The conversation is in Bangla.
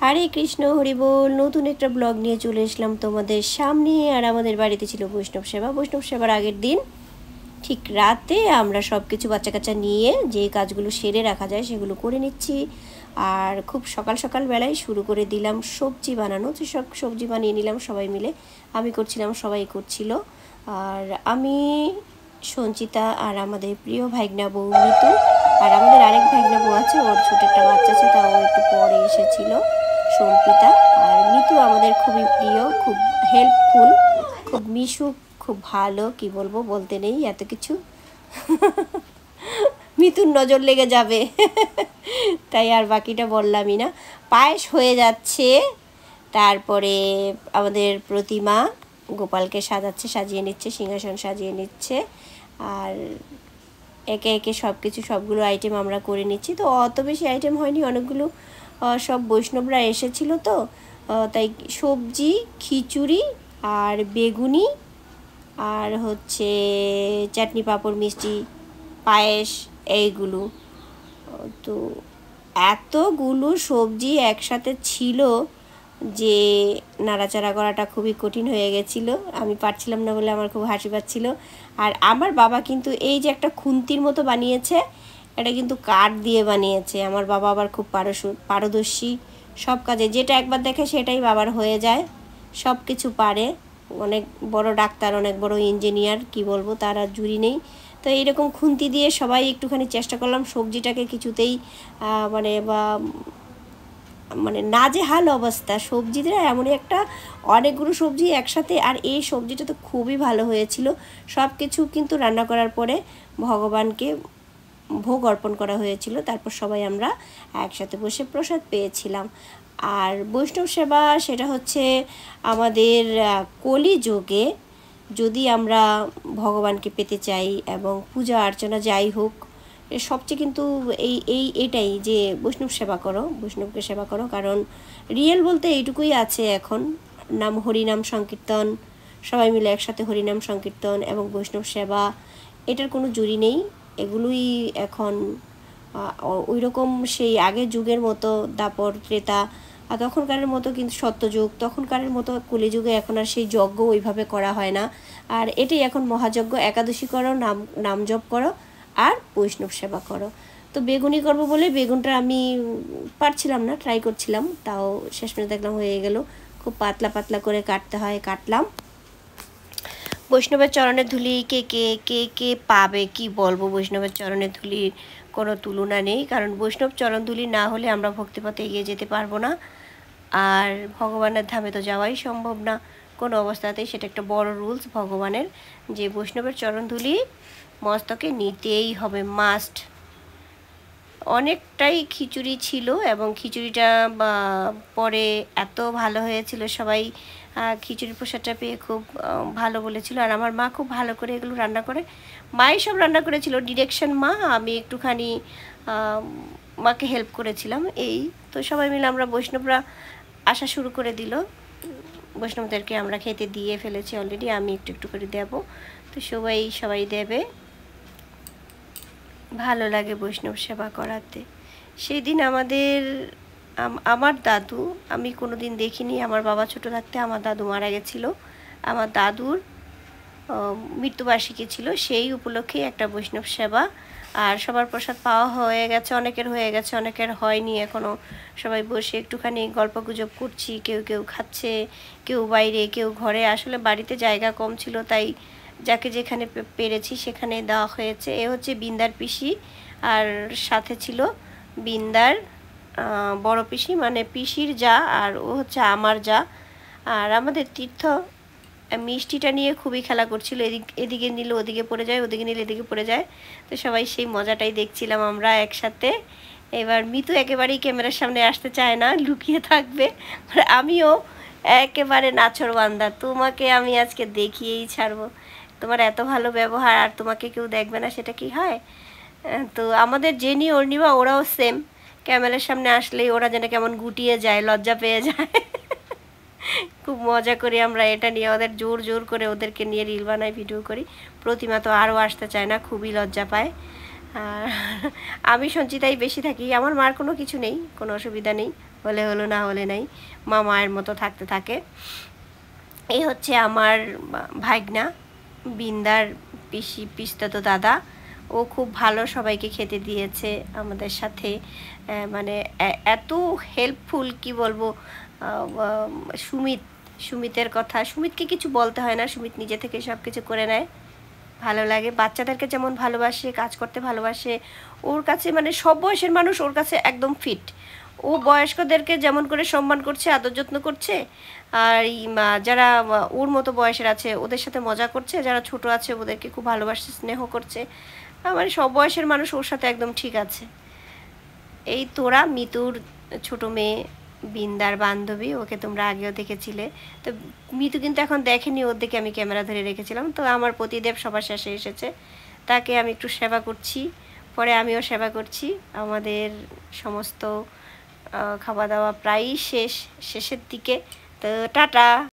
হরে কৃষ্ণ হরি বল। নতুন একটা ব্লগ নিয়ে চলে এসলাম তোমাদের সামনে। আর আমাদের বাড়িতে ছিল বৈষ্ণব সেবা। বৈষ্ণব সেবার আগের দিন ঠিক রাতে আমরা সব কিছু বাচ্চা কাচ্চা নিয়ে যে কাজগুলো সেরে রাখা যায় সেগুলো করে নিচ্ছি। আর খুব সকাল সকাল বেলায় শুরু করে দিলাম সবজি বানানো। তো সব সবজি বানিয়ে নিলাম সবাই মিলে। আমি করছিলাম, সবাই করছিল। আর আমি, সঞ্চিতা, আর আমাদের প্রিয় ভাইগনা বউ মিতু, আর আমাদের আরেক ভাইগনা বউ আছে, ওর ছোট একটা বাচ্চা আছে, তাও একটু পরে এসেছিল, সম্পিতা। আর মিতু আমাদের খুবই প্রিয়, খুব হেল্পফুল, খুব মিশুক, খুব ভালো, কি বলবো, বলতে নেই এত কিছু। মিতুর নজর লেগে যাবে, তাই আর বাকিটা বললামই না। পায়েস হয়ে যাচ্ছে, তারপরে আমাদের প্রতিমা গোপালকে সাজাচ্ছে, সাজিয়ে নিচ্ছে, সিংহাসন সাজিয়ে নিচ্ছে। আর একে একে সব কিছু সবগুলো আইটেম আমরা করে নিচ্ছি। তো অত বেশি আইটেম হয়নি, অনেকগুলো সব বৈষ্ণবরা এসেছিল, তো তাই সবজি, খিচুড়ি আর বেগুনি আর হচ্ছে চাটনি, পাঁপড়, মিষ্টি, পায়েস, এইগুলো। তো এতগুলো সবজি একসাথে ছিল যে নাড়াচাড়া করাটা খুবই কঠিন হয়ে গেছিলো। আমি পারছিলাম না বলে আমার খুব হাসি পাচ্ছিল। আর আমার বাবা কিন্তু এই যে একটা খুন্তির মতো বানিয়েছে, এটা কিন্তু কাঠ দিয়ে বানিয়েছে। আমার বাবা আবার খুব পারদর্শী সব কাজে, যেটা একবার দেখে সেটাই বাবার হয়ে যায়, সব কিছু পারে। অনেক বড় ডাক্তার, অনেক বড় ইঞ্জিনিয়ার, কি বলবো, তার আর জুড়ি নেই। তো এইরকম খুন্তি দিয়ে সবাই একটুখানি চেষ্টা করলাম, সবজিটাকে কিছুতেই মানে নাজেহাল অবস্থা। সবজিটা এমনই একটা, অনেকগুলো সবজি একসাথে। আর এই সবজিটা তো খুবই ভালো হয়েছিল। সব কিছু কিন্তু রান্না করার পরে ভগবানকে ভোগ অর্পণ করা হয়েছিল, তারপর সবাই আমরা একসাথে বসে প্রসাদ পেয়েছিলাম। আর বৈষ্ণব সেবা সেটা হচ্ছে আমাদের কলিযুগে যদি আমরা ভগবানকে পেতে চাই এবং পূজা অর্চনা যাই হোক, সবচেয়ে কিন্তু এটাই যে বৈষ্ণব সেবা করো, বৈষ্ণবকে সেবা করো। কারণ রিয়েল বলতে এইটুকুই আছে এখন, নাম হরিনাম সংকীর্তন, সবাই মিলে একসাথে হরিনাম সংকীর্তন এবং বৈষ্ণব সেবা, এটার কোনো জুড়ি নেই। এগুলোই এখন ওই রকম সেই আগের যুগের মতো দাপর ত্রেতা, আর তখনকারের মতো কিন্তু সত্যযুগ, তখনকারের মতো কলিযুগে এখন আর সেই যজ্ঞ ওইভাবে করা হয় না। আর এটাই এখন মহাযজ্ঞ। একাদশী করো, নাম জপ করো, আর বৈষ্ণব সেবা করো। তো বেগুনি করবো বলে বেগুনটা আমি পারছিলাম না, ট্রাই করছিলাম, তাও শেষমেশ দেখলাম হয়ে গেল। খুব পাতলা পাতলা করে কাটতে হয়, কাটলাম। বৈষ্ণবের চরণের ধুলি কে কে কে কে পাবে, কি বলবো, বৈষ্ণবের চরণের ধুলির কোনো তুলনা নেই। কারণ বৈষ্ণব চরণ ধুলি না হলে আমরা ভক্তিপথে এগিয়ে যেতে পারবো না, আর ভগবানের ধামে তো যাওয়াই সম্ভব না কোনো অবস্থাতেই। সেটা একটা বড় রুলস ভগবানের, যে বৈষ্ণবের চরণ ধুলি মস্তকে নিতেই হবে, মাস্ট। অনেকটাই খিচুড়ি ছিল এবং খিচুড়িটা পরে এত ভালো হয়েছিল, সবাই খিচুড়ি প্রসাদটা পেয়ে খুব ভালো বলেছিল। আর আমার মা খুব ভালো করে এগুলো রান্না করে, মাই সব রান্না করেছিল, ডিরেকশন মা, আমি একটুখানি মাকে হেল্প করেছিলাম। এই তো সবাই মিলে আমরা, বৈষ্ণবরা আসা শুরু করে দিল, বৈষ্ণবদেরকে আমরা খেতে দিয়ে ফেলেছি অলরেডি, আমি একটু একটু করে দেবো। তো সবাই দেবে, ভালো লাগে বৈষ্ণব সেবা করাতে। সেই দিন আমার দাদু, আমি কোনো দিন দেখিনি, আমার বাবা ছোটো থাকতে আমার দাদু মারা গেছিলো। আমার দাদুর মৃত্যুবার্ষিকী ছিল, সেই উপলক্ষে একটা বৈষ্ণব সেবা। আর সবার প্রসাদ পাওয়া হয়ে গেছে, অনেকের হয়ে গেছে, অনেকের হয়নি এখনও। সবাই বসে একটুখানি গল্পগুজব করছি, কেউ কেউ খাচ্ছে, কেউ বাইরে, কেউ ঘরে। আসলে বাড়িতে জায়গা কম ছিল, তাই যাকে যেখানে পেরেছি সেখানে দেওয়া হয়েছে। এ হচ্ছে বিন্দার পিসি, আর সাথে ছিল বিন্দার বড় পিসি, মানে পিসির যা, আর ও হচ্ছে আমার যা। আর আমাদের তীর্থ মিষ্টিটা নিয়ে খুবই খেলা করছিল, এদিকে নিলে ওদিকে পড়ে যায়, ওদিকে নিলে এদিকে পড়ে যায়। তো সবাই সেই মজাটাই দেখছিলাম আমরা একসাথে। এবার মিতু একেবারেই ক্যামেরার সামনে আসতে চায় না, লুকিয়ে থাকবে। আমিও একেবারে নাছোড়বান্দা, তোমাকে আমি আজকে দেখিয়েই ছাড়বো। তোমার এত ভালো ব্যবহার, আর তোমাকে কেউ দেখবে না, সেটা কি হয়? তো আমাদের জেনি, অর্ণিমা, ওরাও সেম, ক্যামেরার সামনে আসলেই ওরা যেন কেমন গুটিয়ে যায়, লজ্জা পেয়ে যায়। খুব মজা করি আমরা এটা নিয়ে, ওদের জোর করে ওদেরকে নিয়ে রিল বানাই, ভিডিও করি। প্রতিমা তো আরও আসতে চায় না, খুবই লজ্জা পায়। আর আমি সঞ্চিতাই বেশি থাকি, আমার মার কোনো কিছু নেই, কোনো অসুবিধা নেই, হলে হলো, না হলে নাই, মা মায়ের মতো থাকতে থাকে। এই হচ্ছে আমার ভাগনা, বিন্দার পিস্তাতো দাদা। ও খুব ভালো সবাইকে খেতে দিয়েছে আমাদের সাথে, মানে এত হেল্পফুল কি বলবো। সুমিতের কথা, সুমিতকে কিছু বলতে হয় না, সুমিত নিজে থেকে সব কিছু করে নেয়। ভালো লাগে, বাচ্চাদেরকে যেমন ভালোবাসে, কাজ করতে ভালোবাসে। ওর কাছে মানে সব বয়সের মানুষ ওর কাছে একদম ফিট। ও বয়স্কদেরকে যেমন করে সম্মান করছে, আদর যত্ন করছে, আর যারা ওর মতো বয়সের আছে ওদের সাথে মজা করছে, যারা ছোট আছে ওদেরকে খুব ভালোবাসে, স্নেহ করছে। মানে সব বয়সের মানুষ ওর সাথে একদম ঠিক আছে। এই তোরা মিতুর ছোট মেয়ে, বিন্দার বান্ধবী, ওকে তোমরা আগেও দেখেছিলে। তো মিতু কিন্তু এখন দেখেনি, ওর দিকে আমি ক্যামেরা ধরে রেখেছিলাম। তো আমার পতিদেব সবার শেষে এসেছে, তাকে আমি একটু সেবা করছি, পরে আমিও সেবা করছি। আমাদের সমস্ত খাওয়া দাওয়া প্রায়ই শেষের দিকে। তো টাটা।